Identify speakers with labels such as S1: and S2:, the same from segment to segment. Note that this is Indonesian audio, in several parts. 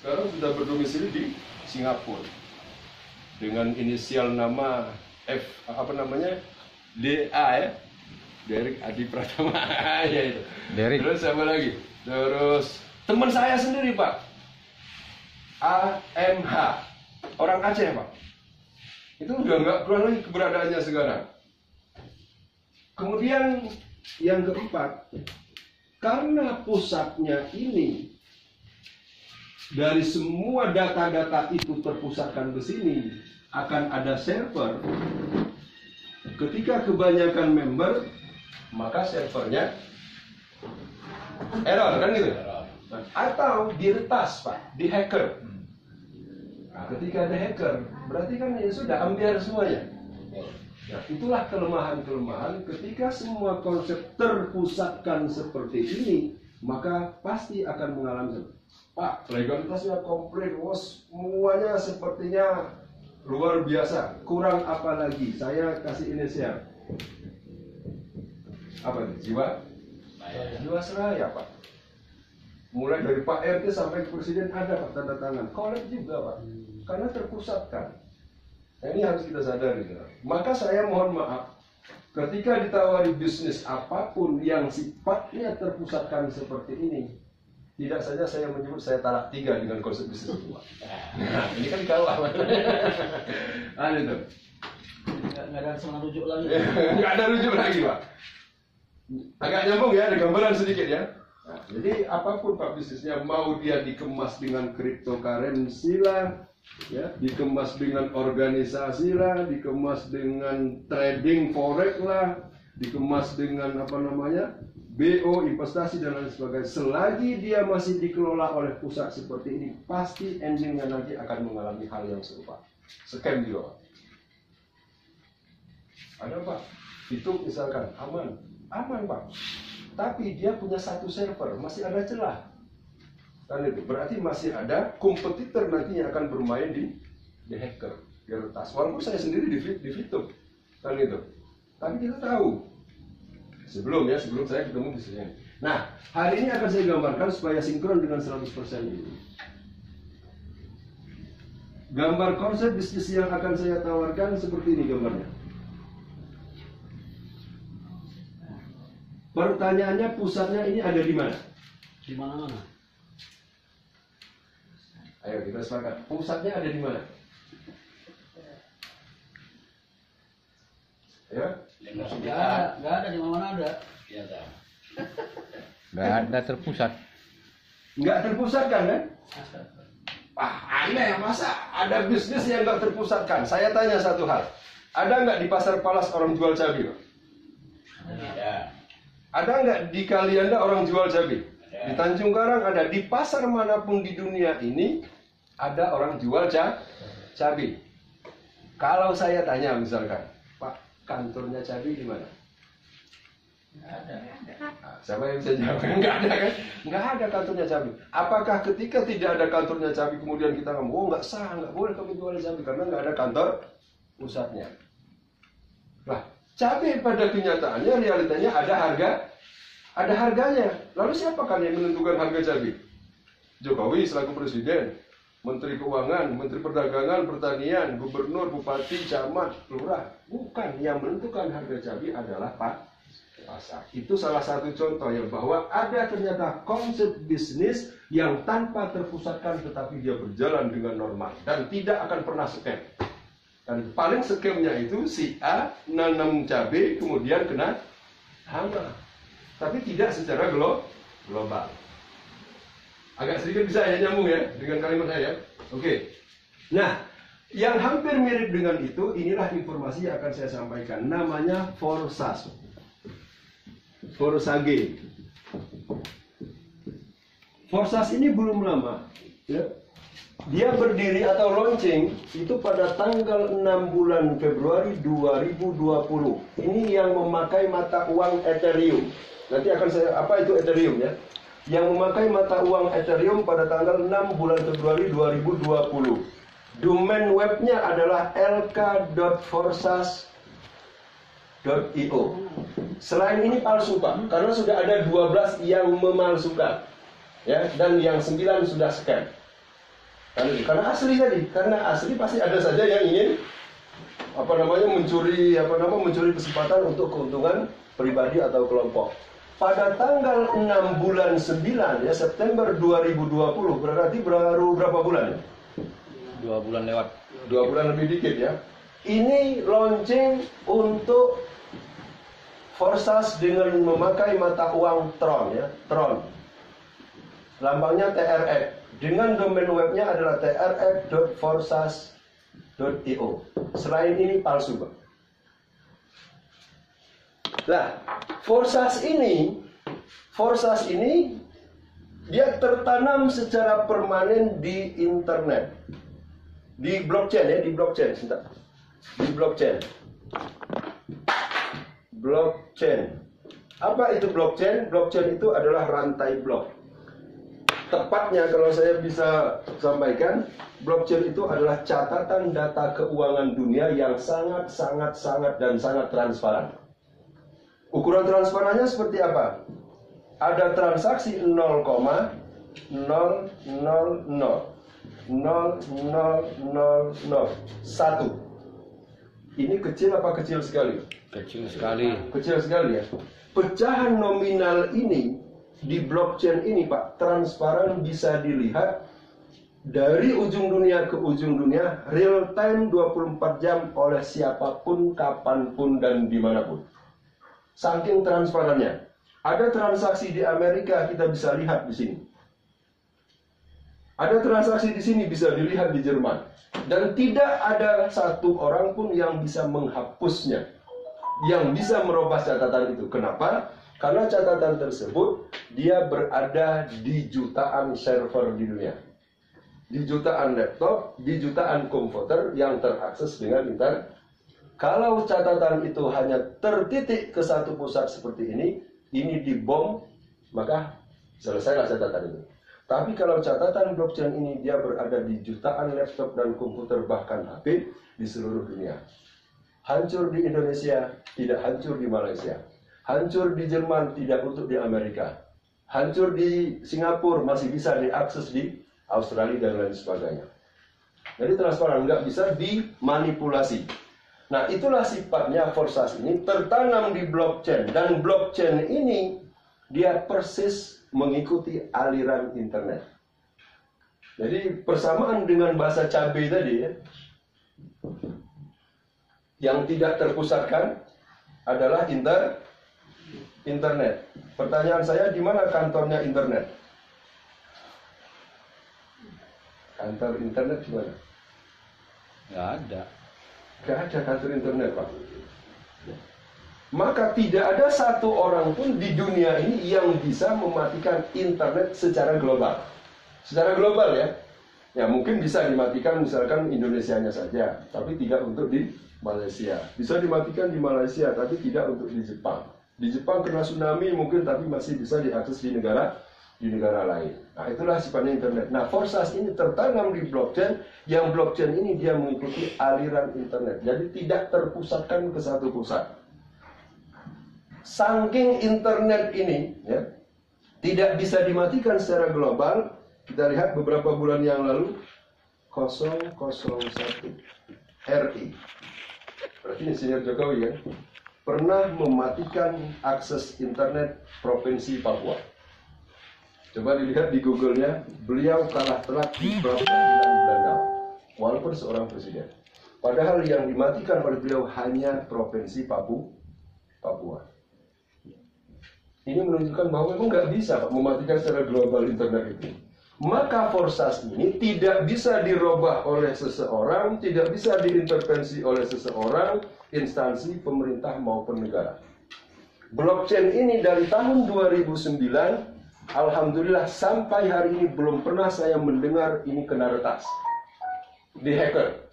S1: sekarang sudah berdomisili di Singapura dengan inisial nama DA ya, Derek Adi Pratama ya itu. Derek. Terus apa lagi? Terus teman saya sendiri Pak, AMH, orang Aceh Pak. Itu udah nggak keluar lagi keberadaannya sekarang. Kemudian yang keempat, karena pusatnya ini dari semua data-data itu terpusatkan ke sini, akan ada server. Ketika kebanyakan member, maka servernya error kan gitu. Atau diretas Pak, di hacker. Nah, ketika ada hacker, berarti kan ya sudah ambiar semuanya. Nah, itulah kelemahan-kelemahan ketika semua konsep terpusatkan seperti ini, maka pasti akan mengalami. Pak, legalitasnya komplit, semuanya sepertinya luar biasa. Kurang apa lagi? Saya kasih inisial. Apa itu? Jiwasraya Pak. Mulai dari Pak RT sampai ke Presiden ada Pak tanda tangan. Kolek juga Pak. Karena terpusatkan. Nah, ini harus kita sadari. Maka saya mohon maaf, ketika ditawari bisnis apapun yang sifatnya terpusatkan seperti ini, tidak saja saya menyebut saya talak 3 dengan konsep bisnis itu Pak. Nah, ini kan kalah Pak. Itu.
S2: Nggak ada semangat rujuk lagi.
S1: Nggak ada rujuk lagi Pak. Agak nyambung ya, ada gambaran sedikit ya. Nah, jadi apapun Pak bisnisnya, mau dia dikemas dengan cryptocurrency lah, ya, dikemas dengan organisasi lah, dikemas dengan trading forex lah, dikemas dengan BO, investasi dan lain sebagainya. Selagi dia masih dikelola oleh pusat seperti ini, pasti endingnya nanti akan mengalami hal yang serupa. Scam juga Pak. Ada Pak, itu misalkan aman Pak. Tapi dia punya satu server, masih ada celah. Kan itu berarti masih ada kompetitor nantinya akan bermain di hacker, di retas. Walaupun saya sendiri di VTube, kan itu. Tapi kita tahu sebelum saya ketemu di sini. Nah, hari ini akan saya gambarkan supaya sinkron dengan 100% ini. Gambar konsep bisnis yang akan saya tawarkan seperti ini gambarnya. Pertanyaannya, pusatnya ini ada di mana?
S2: Di mana-mana.
S1: Ayo kita sepakat. Pusatnya ada di mana? Ya?
S2: Nggak ada di mana-mana ada.
S3: Nggak ada terpusat.
S1: Nggak terpusatkan kan? Aneh, masa ada bisnis yang nggak terpusatkan? Saya tanya satu hal. Ada nggak di Pasar Palas orang jual cabai?
S2: Ada.
S1: Ada nggak di Kalianda orang jual cabai? Di Tanjung Karang ada. Di pasar manapun di dunia ini ada orang jual cabai. Kalau saya tanya misalkan, Pak, kantornya cabai di mana?
S2: Nggak ada.
S1: Nah, siapa yang bisa jawab? Nggak ada kan? Nggak ada kantornya cabai. Apakah ketika tidak ada kantornya cabai kemudian kita ngomong, nggak sah, nggak boleh kamu jual cabai karena nggak ada kantor pusatnya? Nah, cabai pada kenyataannya, realitanya ada harganya. Lalu siapa kan yang menentukan harga cabai? Jokowi selaku presiden, Menteri Keuangan, Menteri Perdagangan, Pertanian, Gubernur, Bupati, Camat, Lurah. Bukan, yang menentukan harga cabai adalah pasar. Itu salah satu contoh ya, bahwa ada ternyata konsep bisnis yang tanpa terpusatkan tetapi dia berjalan dengan normal dan tidak akan pernah scam. Dan paling skemnya itu si A nanam cabai kemudian kena hama, tapi tidak secara global. Agak sedikit bisa ya nyambung ya dengan kalimat saya. Oke. Nah, yang hampir mirip dengan itu, inilah informasi yang akan saya sampaikan. Namanya Forsage. Forsage ini belum lama. Ya. Dia berdiri atau launching itu pada tanggal 6 bulan Februari 2020. Ini yang memakai mata uang Ethereum. Nanti akan saya, apa itu Ethereum ya? Yang memakai mata uang Ethereum pada tanggal 6 bulan Februari 2020. Domain webnya adalah lk.forsage.io. Selain ini palsu Pak, karena sudah ada 12 yang memalsukan. Ya, dan yang 9 sudah scam. Karena asli tadi, karena asli pasti ada saja yang ingin mencuri kesempatan untuk keuntungan pribadi atau kelompok. Pada tanggal 6 bulan 9 ya, September 2020, berarti baru berapa bulan ya?
S2: 2 bulan lewat.
S1: 2 bulan lebih dikit ya. Ini launching untuk Forsas dengan memakai mata uang Tron ya, Tron. Lambangnya TRX. Dengan domain webnya adalah trx.forsas.io. Selain ini palsu, Pak. Nah, Forsas ini dia tertanam secara permanen di internet. Di blockchain ya, di blockchain. Blockchain. Apa itu blockchain? Blockchain itu adalah rantai blok. Tepatnya kalau saya bisa sampaikan, blockchain itu adalah catatan data keuangan dunia yang sangat transparan. Ukuran transparannya seperti apa? Ada transaksi 0,0000001. Ini kecil apa kecil sekali?
S2: Kecil sekali.
S1: Kecil sekali ya. Pecahan nominal ini di blockchain ini, Pak, transparan, bisa dilihat dari ujung dunia ke ujung dunia, real time 24 jam oleh siapapun, kapanpun, dan dimanapun. Saking transparannya. Ada transaksi di Amerika, kita bisa lihat di sini. Ada transaksi di sini, bisa dilihat di Jerman. Dan tidak ada satu orang pun yang bisa menghapusnya, yang bisa merubah catatan itu. Kenapa? Karena catatan tersebut dia berada di jutaan server di dunia, di jutaan laptop, di jutaan komputer yang terakses dengan internet. Kalau catatan itu hanya tertitik ke satu pusat seperti ini dibom, maka selesailah catatan itu. Tapi kalau catatan blockchain ini dia berada di jutaan laptop dan komputer, bahkan HP di seluruh dunia. Hancur di Indonesia, tidak hancur di Malaysia. Hancur di Jerman, tidak untuk di Amerika. Hancur di Singapura, masih bisa diakses di Australia dan lain sebagainya. Jadi transparan, nggak bisa dimanipulasi. Nah, itulah sifatnya Forsas ini, tertanam di blockchain. Dan blockchain ini, dia persis mengikuti aliran internet. Jadi persamaan dengan bahasa cabai tadi ya, yang tidak terpusatkan adalah internet. Pertanyaan saya, di mana kantornya internet? Kantor internet di mana?
S2: Nggak ada.
S1: Nggak ada kantor internet, Pak. Maka tidak ada satu orang pun di dunia ini yang bisa mematikan internet secara global. Secara global ya. Ya mungkin bisa dimatikan misalkan Indonesianya saja, tapi tidak untuk di Malaysia. Bisa dimatikan di Malaysia, tapi tidak untuk di Jepang. Di Jepang kena tsunami mungkin, tapi masih bisa diakses di negara lain. Nah, itulah sifatnya internet. Nah, Forsas ini tertanam di blockchain, yang blockchain ini dia mengikuti aliran internet. Jadi tidak terpusatkan ke satu pusat. Saking internet ini ya, tidak bisa dimatikan secara global. Kita lihat beberapa bulan yang lalu 001 RI. Berarti Insinyur Jokowi ya, pernah mematikan akses internet Provinsi Papua. Coba dilihat di Google-nya, beliau kalah telak di peradilan Belanda, walaupun seorang presiden. Padahal yang dimatikan oleh beliau hanya Provinsi Papua. Ini menunjukkan bahwa memang nggak bisa Pak, mematikan secara global internet itu. Maka Forsas ini tidak bisa dirubah oleh seseorang, tidak bisa diintervensi oleh seseorang, instansi, pemerintah maupun negara. Blockchain ini dari tahun 2009, alhamdulillah sampai hari ini belum pernah saya mendengar ini kena retas, dihacker.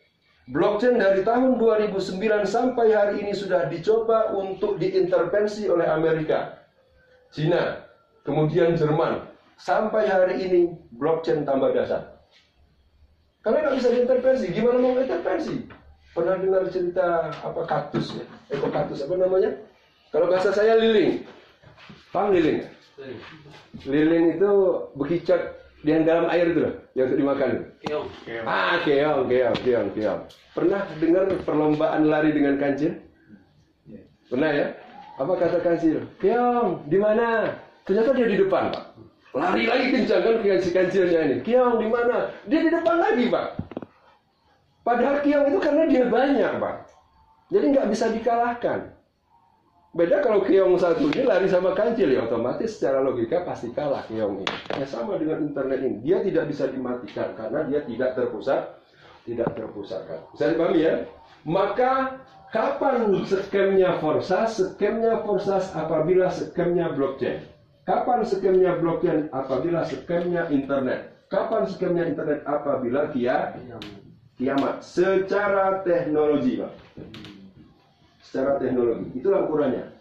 S1: Blockchain dari tahun 2009 sampai hari ini sudah dicoba untuk diintervensi oleh Amerika, Cina, kemudian Jerman. Sampai hari ini blockchain tambah dasar. Karena nggak bisa diintervensi. Gimana mau intervensi? Pernah dengar cerita apa kaktus ya? Kaktus apa namanya? Kalau bahasa saya liling. Paham liling? Liling itu bekicot Yang dalam air itu loh, yang untuk dimakan itu.
S3: Keong.
S1: Keong. Pernah dengar perlombaan lari dengan kancil? Pernah ya? Apa kata kancil? Keong, di mana? Ternyata dia di depan, Pak. Lari lagi kencang kan si kancilnya ini. Keong di mana? Dia di depan lagi, Pak. Padahal keong itu karena dia banyak, Pak. Jadi nggak bisa dikalahkan. Beda kalau keong satu ini lari sama kancil, ya otomatis secara logika pasti kalah keong ini. Ya sama dengan internet ini, dia tidak bisa dimatikan karena dia tidak terpusatkan. Bisa dipahami ya? Maka kapan skemnya Forsas? Skemnya Forsas apabila skemnya blockchain. Kapan skemnya blockchain? Apabila skemnya internet. Kapan skemnya internet? Apabila kiamat. Secara teknologi, Pak. Secara teknologi, itulah ukurannya.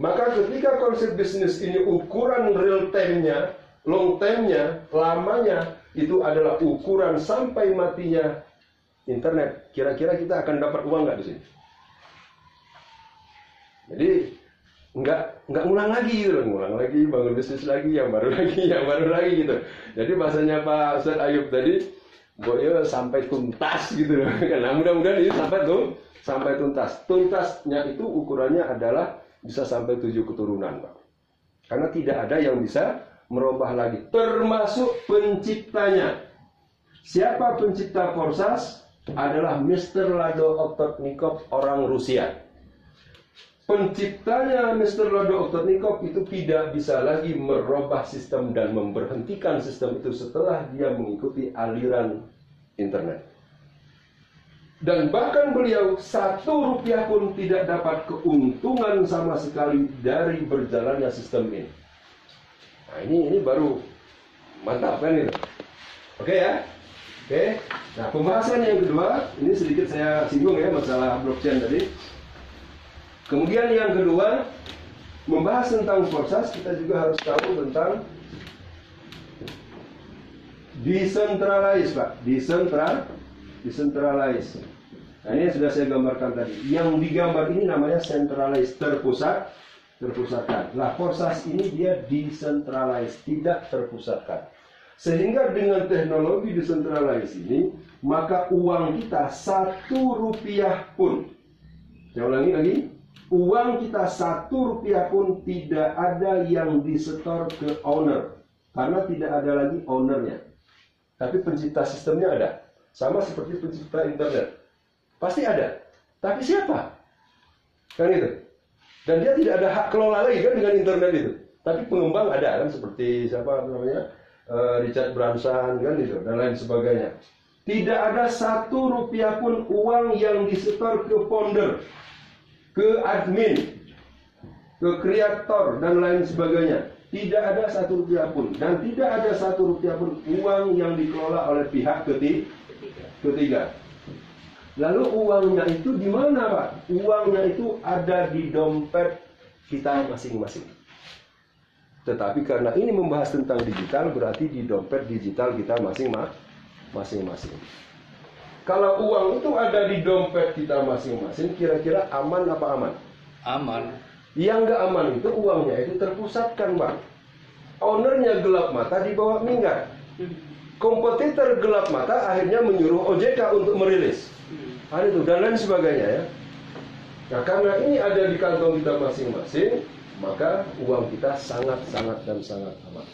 S1: Maka ketika konsep bisnis ini ukuran real time-nya, long time-nya, lamanya, itu adalah ukuran sampai matinya internet. Kira-kira kita akan dapat uang nggak di sini? Jadi nggak ngulang lagi gitu, ngulang lagi, bangun bisnis lagi, yang baru lagi gitu. Jadi bahasanya Pak Ustadz Ayub tadi, boyo sampai tuntas gitu loh. Nah, mudah-mudahan ini sampai tuntas. Tuntasnya itu ukurannya adalah bisa sampai 7 keturunan, Pak. Karena tidak ada yang bisa merubah lagi, termasuk penciptanya. Siapa pencipta Forsas? Adalah Mr. Lado Okotnikov, orang Rusia. Penciptanya Mr. Lado Okotnikov itu tidak bisa lagi merubah sistem dan memberhentikan sistem itu setelah dia mengikuti aliran internet. Dan bahkan beliau 1 rupiah pun tidak dapat keuntungan sama sekali dari berjalannya sistem ini. Nah ini baru mantap kan itu. Oke ya? Oke. Nah pembahasan yang kedua, ini sedikit saya singgung ya masalah blockchain tadi. Kemudian yang kedua, membahas tentang Forsas, kita juga harus tahu tentang decentralized, Pak. Decentralized. Nah ini sudah saya gambarkan tadi. Yang digambar ini namanya centralized, terpusatkan. Nah Forsas ini dia decentralized, tidak terpusatkan. Sehingga dengan teknologi decentralized ini, maka uang kita 1 rupiah pun, saya ulangi lagi, uang kita 1 rupiah pun tidak ada yang disetor ke owner, karena tidak ada lagi ownernya. Tapi pencipta sistemnya ada. Sama seperti pencipta internet. Pasti ada. Tapi siapa? Kan itu. Dan dia tidak ada hak kelola lagi kan dengan internet itu. Tapi pengembang ada kan, seperti siapa namanya? Richard Branson kan itu dan lain sebagainya. Tidak ada 1 rupiah pun uang yang disetor ke founder, ke admin, ke kreator dan lain sebagainya. Tidak ada 1 rupiah pun, dan tidak ada 1 rupiah pun uang yang dikelola oleh pihak ketiga. Lalu uangnya itu di mana, Pak? Uangnya itu ada di dompet kita masing-masing. Tetapi karena ini membahas tentang digital, berarti di dompet digital kita masing-masing. Kalau uang itu ada di dompet kita masing-masing, kira-kira aman apa aman?
S2: Aman.
S1: Yang nggak aman itu uangnya itu terpusatkan, Bang. Ownernya gelap mata dibawa minggat. Kompetitor gelap mata akhirnya menyuruh OJK untuk merilis. Ada itu dan lain sebagainya ya. Nah karena ini ada di kantong kita masing-masing, maka uang kita sangat dan sangat aman.